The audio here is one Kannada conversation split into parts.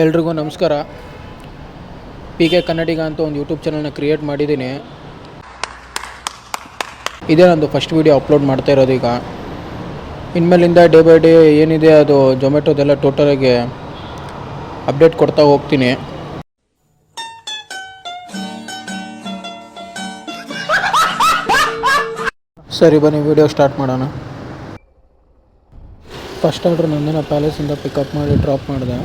ಎಲ್ರಿಗೂ ನಮಸ್ಕಾರ. ಪಿ ಕೆ ಕನ್ನಡಿಗ ಅಂತ ಒಂದು ಯೂಟ್ಯೂಬ್ ಚಾನಲ್ನ ಕ್ರಿಯೇಟ್ ಮಾಡಿದ್ದೀನಿ. ಇದೇ ನಂದು ಫಸ್ಟ್ ವೀಡಿಯೋ ಅಪ್ಲೋಡ್ ಮಾಡ್ತಾ ಇರೋದು. ಈಗ ಇನ್ಮೇಲಿಂದ ಡೇ ಬೈ ಡೇ ಏನಿದೆ ಅದು ಜೊಮ್ಯಾಟೋದೆಲ್ಲ ಟೋಟಲಾಗಿ ಅಪ್ಡೇಟ್ ಕೊಡ್ತಾ ಹೋಗ್ತೀನಿ. ಸರಿ ಬನ್ನಿ ವೀಡಿಯೋ ಸ್ಟಾರ್ಟ್ ಮಾಡೋಣ. ಫಸ್ಟ್ ಆರ್ಡ್ರ್ ನಂದಿನ ಪ್ಯಾಲೇಸಿಂದ ಪಿಕಪ್ ಮಾಡಿ ಡ್ರಾಪ್ ಮಾಡಿದೆ.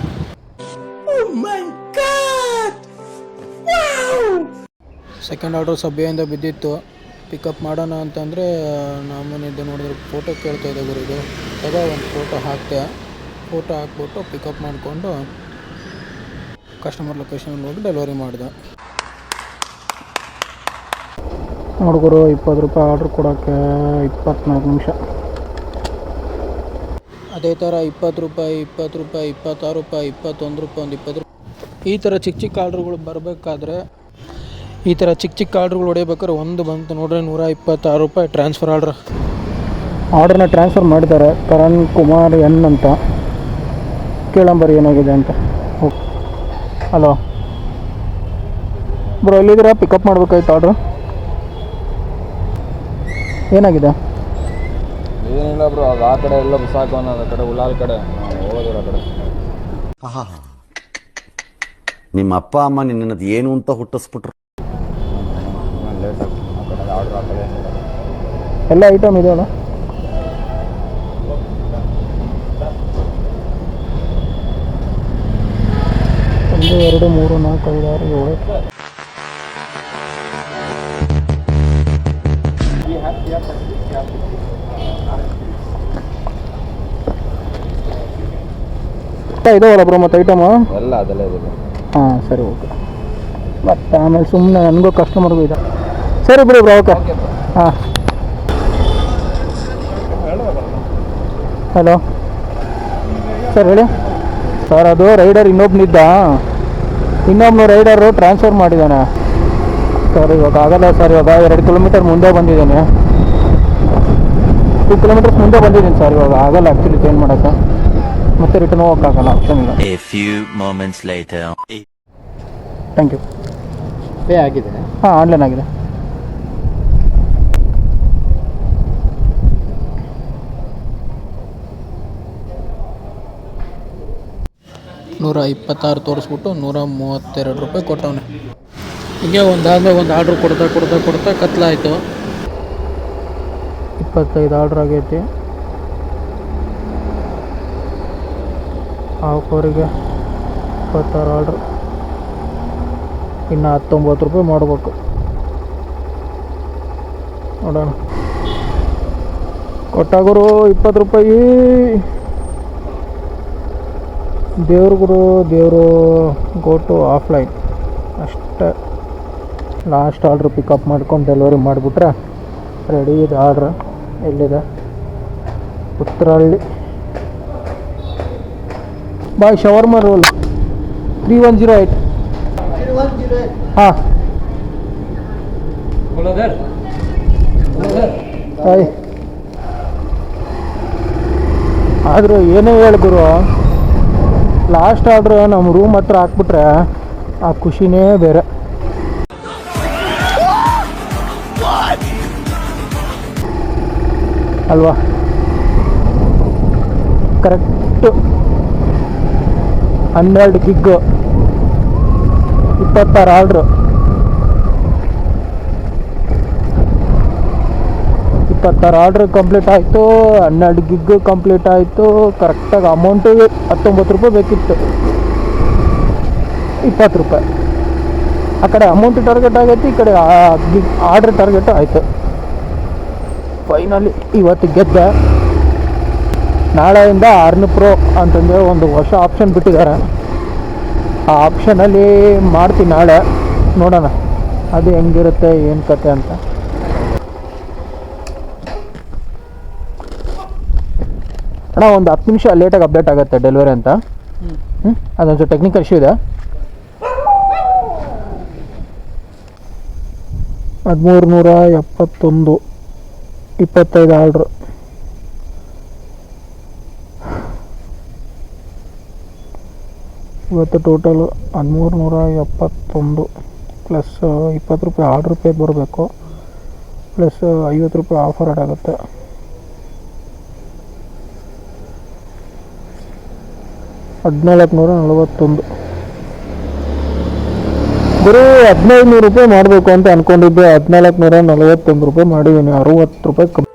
ಸೆಕೆಂಡ್ ಆರ್ಡ್ರ್ ಸಭೆಯಿಂದ ಬಿದ್ದಿತ್ತು. ಪಿಕಪ್ ಮಾಡೋಣ ಅಂತಂದರೆ ನಮ್ಮನಿದ್ದೆ ನೋಡಿದ್ರೆ ಫೋಟೋ ಕೇಳ್ತಾಯಿದ್ದೆ ಗುರುದು. ಒಂದು ಫೋಟೋ ಹಾಕಿದೆ. ಫೋಟೋ ಹಾಕ್ಬಿಟ್ಟು ಪಿಕಪ್ ಮಾಡಿಕೊಂಡು ಕಸ್ಟಮರ್ ಲೊಕೇಶನಲ್ಲಿ ಹೋಗಿ ಡೆಲಿವರಿ ಮಾಡಿದೆ. ನೋಡ್ಗುರು, 20 ರೂಪಾಯಿ ಆರ್ಡ್ರ್ ಕೊಡೋಕ್ಕೆ 24 ನಿಮಿಷ. ಅದೇ ಥರ 20 ರೂಪಾಯಿ, 26 ರೂಪಾಯಿ, 21 ರೂಪಾಯಿ, ಒಂದು 20 ರೂಪಾಯಿ ಈ ಥರ ಚಿಕ್ಕ ಆರ್ಡ್ರುಗಳು ಬರಬೇಕಾದ್ರೆ, ಈ ಥರ ಚಿಕ್ಕ ಆರ್ಡ್ರುಗಳು ಹೊಡಿಬೇಕಾದ್ರೆ ಒಂದು ಬಂತು ನೋಡ್ರಿ 126 ರೂಪಾಯಿ ಟ್ರಾನ್ಸ್ಫರ್ ಆರ್ಡ್ರನ್ನ ಟ್ರಾನ್ಸ್ಫರ್ ಮಾಡಿದ್ದಾರೆ. ಕರಣ್ ಕುಮಾರ್ ಎನ್ ಅಂತ. ಕೇಳಂಬರಿ ಏನಾಗಿದೆ ಅಂತ. ಹಲೋ ಬ್ರೋ, ಎಲ್ಲಿದ್ದೀರಾ? ಪಿಕಪ್ ಮಾಡಬೇಕಾಯ್ತು ಆರ್ಡ್ರು. ಏನಾಗಿದೆ? ಏನಿಲ್ಲ ಬ್ರೋ, ಅದು ಆ ಕಡೆ ಎಲ್ಲ ಸಾಕು ಅನ್ನೋದು, ಆ ಕಡೆ ಉಲಾಲ್ ಕಡೆ ಹೋಗೋದಿಲ್ಲ ಆ ಕಡೆ. ನಿಮ್ಮ ಅಪ್ಪ ಅಮ್ಮ ನಿನ್ನದು ಏನು ಅಂತ ಹುಟ್ಟಿಸ್ಬಿಟ್ರು. ಲೇಟ್ ಆಗಿ ಆ ಕಡೆ ಆರ್ಡ್ರ್ ಆ ಕಡೆ ಎಲ್ಲ ಐಟಮ್ ಇದೆಯಲ್ಲ. ಒಂದು 2 3 4 5 6 7 ಇದಾವಲ್ಲ ಬ್ರೋ ಮತ್ತೆ ಐಟಮು ಎಲ್ಲ ಅದೆಲ್ಲ ಇದೆ. ಹಾಂ ಸರಿ, ಓಕೆ. ಮತ್ತು ಆಮೇಲೆ ಸುಮ್ಮನೆ ನನಗೂ ಕಸ್ಟಮರ್ಗೂ ಇದೆ. ಸರಿ ಬಿಡಿ ಬ್ರೋ, ಓಕೆ. ಹಾಂ ಹಲೋ ಸರ್, ಹೇಳಿ ಸರ್. ಅದು ರೈಡರ್ ಇನ್ನೊಬ್ಬನು ರೈಡರು ಟ್ರಾನ್ಸ್ಫರ್ ಮಾಡಿದ್ದಾನೆ ಸರ್. ಇವಾಗ ಆಗಲ್ಲ ಸರ್. ಇವಾಗ 2 ಕಿಲೋಮೀಟರ್ ಮುಂದೆ ಬಂದಿದ್ದಾನೆ. 2 ಕಿಲೋಮೀಟರ್ಸ್ ಮುಂದೆ ಬಂದಿದ್ದೀನಿ ಸರ್. ಇವಾಗ ಆಗಲ್ಲ ಆ್ಯಕ್ಚುಲಿ ಚೇಂಜ್ ಮಾಡೋಕ್ಕೆ. ಮತ್ತೆ ರಿಟರ್ನ್ ಹೋಗೋಕ್ಕಾಗಲ್ಲ, ಆಪ್ಷನ್ ಇಲ್ಲ. Thank you. ಪೇ ಆಗಿದೆ? ಹಾಂ, ಆನ್ಲೈನ್ ಆಗಿದೆ. $126 ತೋರಿಸ್ಬಿಟ್ಟು $132 ಕೊಟ್ಟವನೆ. ಹೀಗೆ ಒಂದಾದ್ಮೇಲೆ ಒಂದು ಆರ್ಡ್ರ್ ಕೊಡ್ತಾ ಕತ್ಲಾಯಿತು. 25 ಆರ್ಡ್ರ್ ಆಗೈತಿ. ಅವರಿಗೆ 26 ಆರ್ಡ್ರ್, ಇನ್ನು $19 ಮಾಡಬೇಕು. ನೋಡೋಣ. ಕೊಟ್ಟಾಗರು 20 ರೂಪಾಯಿ. ದೇವರು ಗೋ ಟು ಆಫ್ಲೈನ್ ಅಷ್ಟೇ. ಲಾಸ್ಟ್ ಆರ್ಡ್ರ್ ಪಿಕಪ್ ಮಾಡ್ಕೊಂಡು ಡೆಲಿವರಿ ಮಾಡಿಬಿಟ್ರೆ ರೆಡಿ ಇದೆ ಆರ್ಡ್ರ್. ಎಲ್ಲಿದೆ? ಉತ್ತರಹಳ್ಳಿ. ಬಾಯ್ ಶವರ್ಮ ರೋಲ್ 3108. ಹಾಂ ಹಾಯ್. ಆದರೂ ಏನೇ ಹೇಳಿ ಗುರು, ಲಾಸ್ಟ್ ಆರ್ಡ್ರ್ ನಮ್ಮ ರೂಮ್ ಹತ್ರ ಹಾಕ್ಬಿಟ್ರೆ ಆ ಖುಷಿನೇ ಬೇರೆ. ಅಲ್ವಾ? Correct 12 gig 26 order. 26 order complete ಆಯಿತು. 12 ಗಿಗ್ ಕಂಪ್ಲೀಟ್ ಆಯಿತು. ಕರೆಕ್ಟಾಗಿ ಅಮೌಂಟು $19 ಬೇಕಿತ್ತು. $20. ಆ ಕಡೆ ಅಮೌಂಟ್ ಟಾರ್ಗೆಟ್ ಆಗೈತಿ, ಈ ಕಡೆ ಗಿಗ್ ಆರ್ಡ್ರ್ ಟಾರ್ಗೆಟು ಆಯಿತು. ಫೈನಲಿ ಇವತ್ತು ಗೆದ್ದೆ. ನಾಳೆಯಿಂದ ಅರ್ನ್ ಪ್ರೋ ಅಂತಂದರೆ ಒಂದು ಹೊಸ ಆಪ್ಷನ್ ಬಿಟ್ಟಿದ್ದಾರೆ. ಆ ಆಪ್ಷನಲ್ಲಿ ಮಾಡ್ತೀನಿ ನಾಳೆ. ನೋಡೋಣ ಅದು ಹೆಂಗಿರುತ್ತೆ, ಏನು ಕತೆ ಅಂತ. ಅಣ್ಣ, ಒಂದು 10 ನಿಮಿಷ ಲೇಟಾಗಿ ಅಪ್ಡೇಟ್ ಆಗುತ್ತೆ ಡೆಲಿವರಿ ಅಂತ. ಅದೊಂದು ಟೆಕ್ನಿಕಲ್ ಇಶ್ಯೂ ಇದೆ. 1371 25 ಆರ್ಡ್ರು. ಇವತ್ತು ಟೋಟಲು 1371 ಪ್ಲಸ್ 20 ರೂಪಾಯಿ ಆರ್ಡ್ರ್ ಪೇ ಬರಬೇಕು, ಪ್ಲಸ್ 50 ರೂಪಾಯಿ ಆಫರ್ ಆಡ್ ಆಗುತ್ತೆ. $1441. ಬರೀ 1500 ರೂಪಾಯಿ ಮಾಡಬೇಕು ಅಂತ ಅಂದ್ಕೊಂಡಿದ್ದೆ. 1441 ರೂಪಾಯಿ ಮಾಡಿದ್ದೀನಿ, 60 ರೂಪಾಯಿ ಕಮ್ಮಿ.